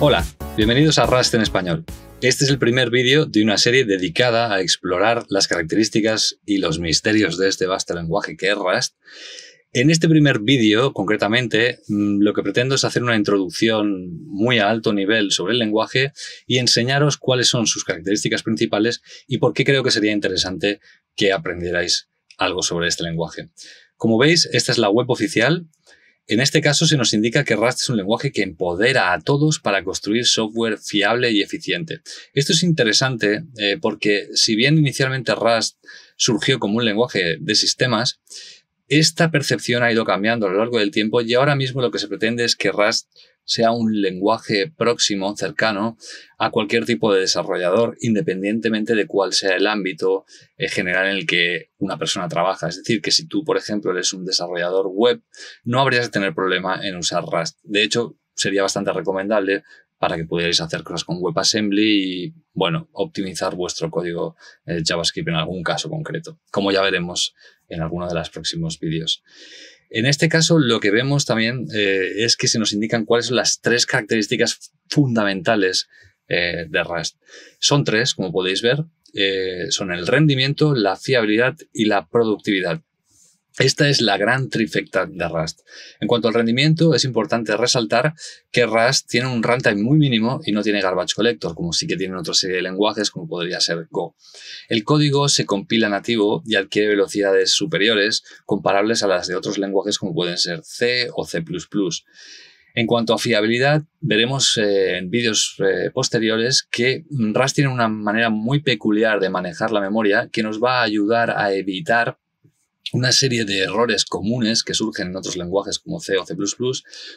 Hola, bienvenidos a Rust en español. Este es el primer vídeo de una serie dedicada a explorar las características y los misterios de este vasto lenguaje que es Rust. En este primer vídeo, concretamente, lo que pretendo es hacer una introducción muy a alto nivel sobre el lenguaje y enseñaros cuáles son sus características principales y por qué creo que sería interesante que aprendierais algo sobre este lenguaje. Como veis, esta es la web oficial. En este caso se nos indica que Rust es un lenguaje que empodera a todos para construir software fiable y eficiente. Esto es interesante porque si bien inicialmente Rust surgió como un lenguaje de sistemas, esta percepción ha ido cambiando a lo largo del tiempo y ahora mismo lo que se pretende es que Rust sea un lenguaje próximo, cercano a cualquier tipo de desarrollador, independientemente de cuál sea el ámbito general en el que una persona trabaja. Es decir, que si tú, por ejemplo, eres un desarrollador web, no habrías de tener problema en usar Rust. De hecho, sería bastante recomendable para que pudierais hacer cosas con WebAssembly y, bueno, optimizar vuestro código JavaScript en algún caso concreto, como ya veremos en alguno de los próximos vídeos. En este caso, lo que vemos también es que se nos indican cuáles son las tres características fundamentales de Rust. Son tres, como podéis ver, son el rendimiento, la fiabilidad y la productividad. Esta es la gran trifecta de Rust. En cuanto al rendimiento, es importante resaltar que Rust tiene un runtime muy mínimo y no tiene garbage collector, como sí que tienen otra serie de lenguajes, como podría ser Go. El código se compila nativo y adquiere velocidades superiores, comparables a las de otros lenguajes como pueden ser C o C++. En cuanto a fiabilidad, veremos en vídeos posteriores que Rust tiene una manera muy peculiar de manejar la memoria que nos va a ayudar a evitar una serie de errores comunes que surgen en otros lenguajes como C o C++,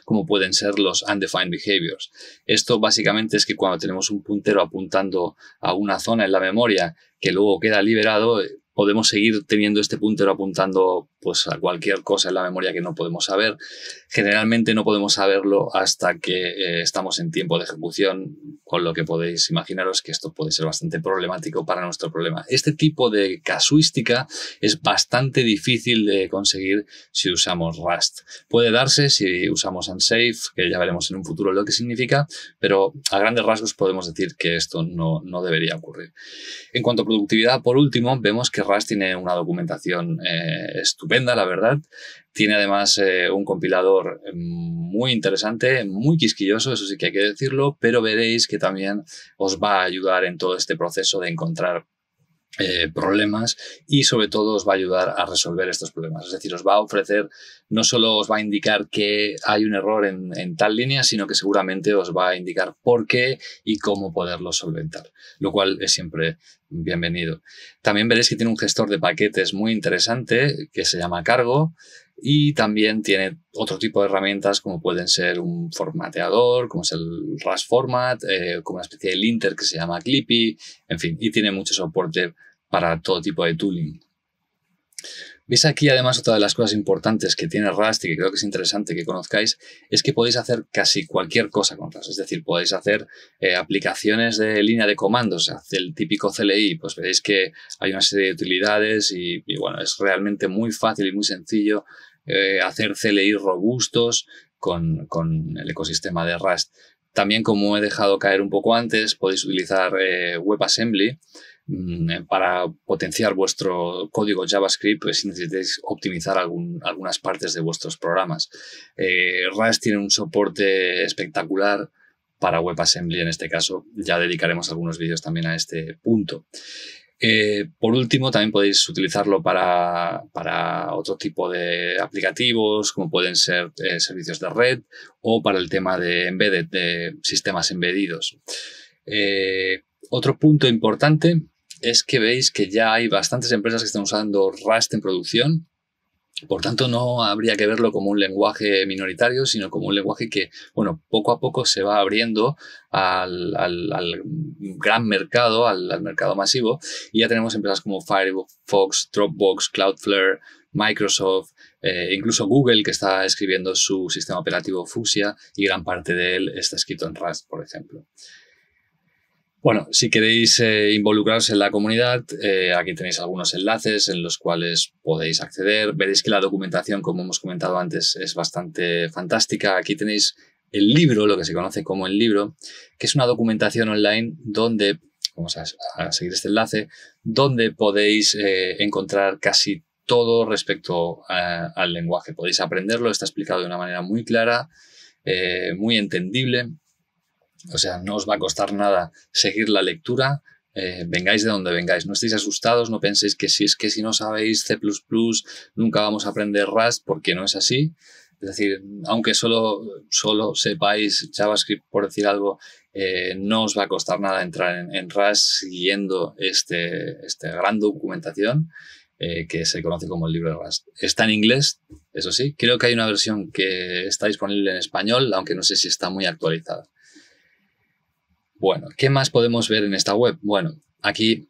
como pueden ser los undefined behaviors. Esto básicamente es que cuando tenemos un puntero apuntando a una zona en la memoria que luego queda liberado, podemos seguir teniendo este puntero apuntando pues, a cualquier cosa en la memoria que no podemos saber. Generalmente no podemos saberlo hasta que estamos en tiempo de ejecución, con lo que podéis imaginaros que esto puede ser bastante problemático para nuestro problema. Este tipo de casuística es bastante difícil de conseguir si usamos Rust. Puede darse si usamos unsafe, que ya veremos en un futuro lo que significa, pero a grandes rasgos podemos decir que esto no debería ocurrir. En cuanto a productividad, por último, vemos que Rust tiene una documentación estupenda, la verdad. Tiene además un compilador muy interesante, muy quisquilloso, eso sí que hay que decirlo, pero veréis que también os va a ayudar en todo este proceso de encontrar problemas y sobre todo os va a ayudar a resolver estos problemas. Es decir, os va a ofrecer, no solo os va a indicar que hay un error en tal línea, sino que seguramente os va a indicar por qué y cómo poderlo solventar, lo cual es siempre bienvenido. También veréis que tiene un gestor de paquetes muy interesante que se llama Cargo y también tiene otro tipo de herramientas como pueden ser un formateador, como es el Rust Format, como una especie de linter que se llama Clippy, en fin, y tiene mucho soporte para todo tipo de tooling. Veis aquí además otra de las cosas importantes que tiene Rust y que creo que es interesante que conozcáis es que podéis hacer casi cualquier cosa con Rust. Es decir, podéis hacer aplicaciones de línea de comandos, el típico CLI, pues veréis que hay una serie de utilidades y bueno, es realmente muy fácil y muy sencillo hacer CLI robustos con el ecosistema de Rust. También, como he dejado caer un poco antes, podéis utilizar WebAssembly para potenciar vuestro código JavaScript si necesitáis optimizar algunas partes de vuestros programas. Rust tiene un soporte espectacular para WebAssembly en este caso. Ya dedicaremos algunos vídeos también a este punto. Por último, también podéis utilizarlo para otro tipo de aplicativos, como pueden ser servicios de red o para el tema de embedded, de sistemas embedidos. Otro punto importante es que veis que ya hay bastantes empresas que están usando Rust en producción. Por tanto, no habría que verlo como un lenguaje minoritario, sino como un lenguaje que, bueno, poco a poco se va abriendo al gran mercado, al mercado masivo. Y ya tenemos empresas como Firefox, Dropbox, Cloudflare, Microsoft, incluso Google, que está escribiendo su sistema operativo Fuchsia y gran parte de él está escrito en Rust, por ejemplo. Bueno, si queréis involucraros en la comunidad, aquí tenéis algunos enlaces en los cuales podéis acceder. Veréis que la documentación, como hemos comentado antes, es bastante fantástica. Aquí tenéis el libro, lo que se conoce como el libro, que es una documentación online donde, vamos a seguir este enlace, donde podéis encontrar casi todo respecto al lenguaje. Podéis aprenderlo, está explicado de una manera muy clara, muy entendible. O sea, no os va a costar nada seguir la lectura, vengáis de donde vengáis. No estéis asustados, no penséis que si no sabéis C++, nunca vamos a aprender Rust, porque no es así. Es decir, aunque solo sepáis JavaScript, por decir algo, no os va a costar nada entrar en Rust siguiendo esta gran documentación que se conoce como el libro de Rust. Está en inglés, eso sí. Creo que hay una versión que está disponible en español, aunque no sé si está muy actualizada. Bueno, ¿qué más podemos ver en esta web? Bueno, aquí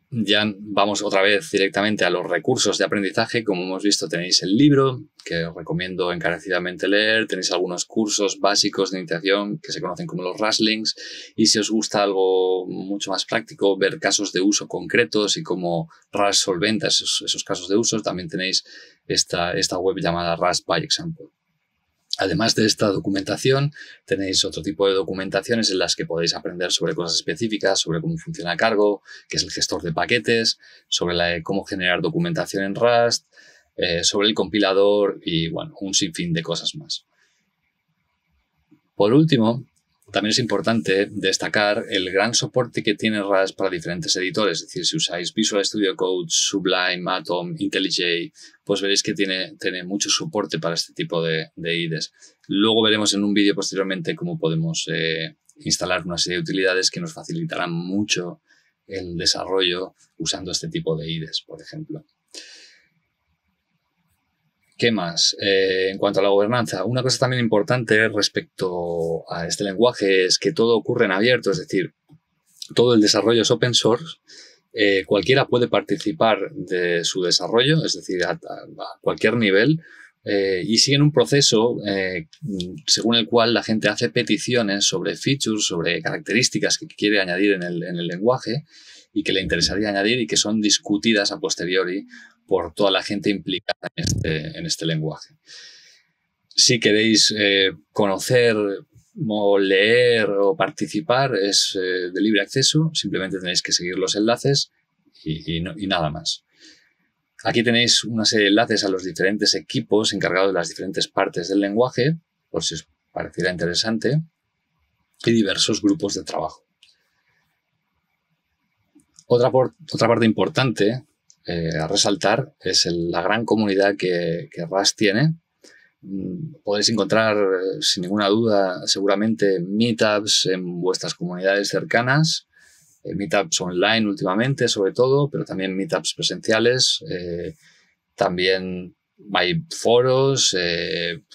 ya vamos otra vez directamente a los recursos de aprendizaje. Como hemos visto, tenéis el libro, que os recomiendo encarecidamente leer. Tenéis algunos cursos básicos de iniciación que se conocen como los Rustlinks. Y si os gusta algo mucho más práctico, ver casos de uso concretos y cómo Rust solventa esos casos de uso, también tenéis esta web llamada Rust by Example. Además de esta documentación, tenéis otro tipo de documentaciones en las que podéis aprender sobre cosas específicas, sobre cómo funciona Cargo, que es el gestor de paquetes, sobre cómo generar documentación en Rust, sobre el compilador y, bueno, un sinfín de cosas más. Por último, también es importante destacar el gran soporte que tiene Rust para diferentes editores. Es decir, si usáis Visual Studio Code, Sublime, Atom, IntelliJ, pues veréis que tiene mucho soporte para este tipo de IDEs. Luego veremos en un vídeo posteriormente cómo podemos instalar una serie de utilidades que nos facilitarán mucho el desarrollo usando este tipo de IDEs, por ejemplo. ¿Qué más? En cuanto a la gobernanza, una cosa también importante respecto a este lenguaje es que todo ocurre en abierto, es decir, todo el desarrollo es open source, cualquiera puede participar de su desarrollo, es decir, a cualquier nivel, y siguen un proceso según el cual la gente hace peticiones sobre features, sobre características que quiere añadir en el lenguaje y que le interesaría añadir y que son discutidas a posteriori por toda la gente implicada en este lenguaje. Si queréis conocer o leer o participar, es de libre acceso, simplemente tenéis que seguir los enlaces y nada más. Aquí tenéis una serie de enlaces a los diferentes equipos encargados de las diferentes partes del lenguaje, por si os pareciera interesante, y diversos grupos de trabajo. Otra parte importante a resaltar es la gran comunidad que Rust tiene. Podéis encontrar, sin ninguna duda, seguramente meetups en vuestras comunidades cercanas, meetups online últimamente sobre todo, pero también meetups presenciales. También hay foros,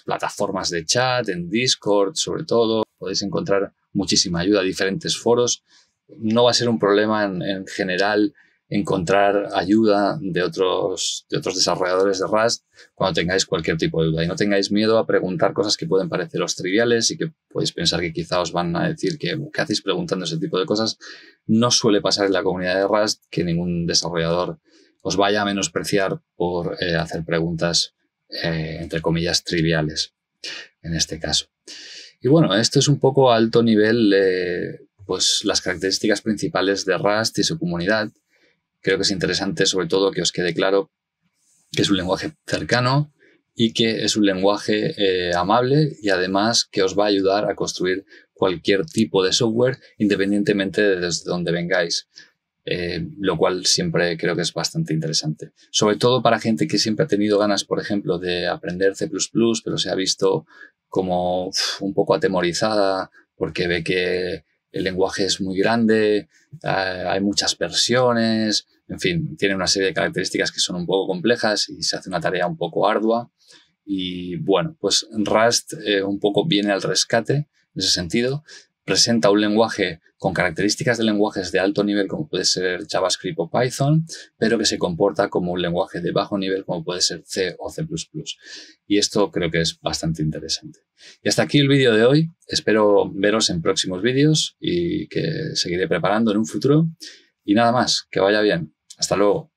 plataformas de chat, en Discord sobre todo. Podéis encontrar muchísima ayuda, diferentes foros. No va a ser un problema en general encontrar ayuda de otros desarrolladores de Rust cuando tengáis cualquier tipo de duda. Y no tengáis miedo a preguntar cosas que pueden pareceros triviales y que podéis pensar que quizá os van a decir ¿qué hacéis preguntando ese tipo de cosas? No suele pasar en la comunidad de Rust que ningún desarrollador os vaya a menospreciar por hacer preguntas, entre comillas, triviales en este caso. Y bueno, esto es un poco a alto nivel pues las características principales de Rust y su comunidad. Creo que es interesante, sobre todo, que os quede claro que es un lenguaje cercano y que es un lenguaje amable y además que os va a ayudar a construir cualquier tipo de software independientemente de desde donde vengáis. Lo cual siempre creo que es bastante interesante. Sobre todo para gente que siempre ha tenido ganas, por ejemplo, de aprender C++, pero se ha visto como un poco atemorizada porque ve que el lenguaje es muy grande, hay muchas versiones, en fin, tiene una serie de características que son un poco complejas y se hace una tarea un poco ardua. Y bueno, pues Rust un poco viene al rescate en ese sentido. Presenta un lenguaje con características de lenguajes de alto nivel como puede ser JavaScript o Python, pero que se comporta como un lenguaje de bajo nivel como puede ser C o C++. Y esto creo que es bastante interesante. Y hasta aquí el vídeo de hoy. Espero veros en próximos vídeos y que seguiré preparando en un futuro. Y nada más, que vaya bien. Hasta luego.